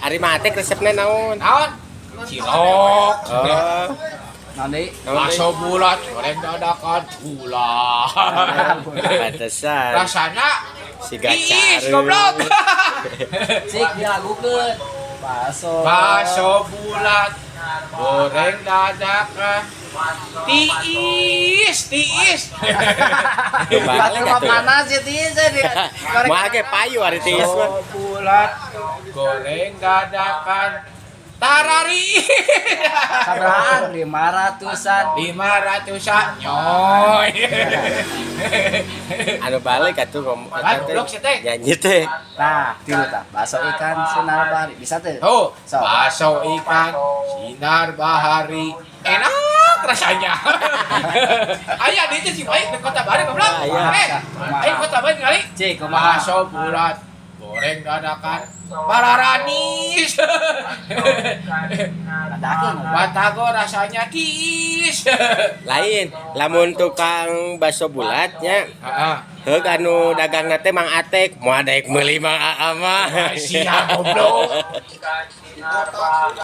Ari mah teh resepna naon? Naon? Cilok. Oh. Nanti Bakso bulat goreng dadakan ulah. Pantesan. Rasanya Siga tiis careum. goblok. cik dilagukeun. Bakso. Bakso bulat goreng dadakan tiis. Balik Rumah atuh. panas ya tiis dia. Moal ge payu ari tiis mah. Bakso bulat goreng dadakan tarari. Sabarahan 500-an. 500-an nyoy. Anu balik atuh ngomong Goblok sih, teh. nyanyi teh. Nah, tilu tah. Bakso ikan sinar bahari bisa tuh. Tuh, So. bakso ikan sinar bahari enak rasanya. Aya di itu sih baik di Kota Bari goblok. Aya. Ayo Kota Bari kali. Cik, kumaha? Bakso bulat goreng dadakan pararanis. Dadakeun. Batago rasanya tiis. Lain, lamun tukang bakso bulatnya Heeh. heug anu dagangna teh Mang Atek, moal daek meuli Mang Aa mah. Siap goblok.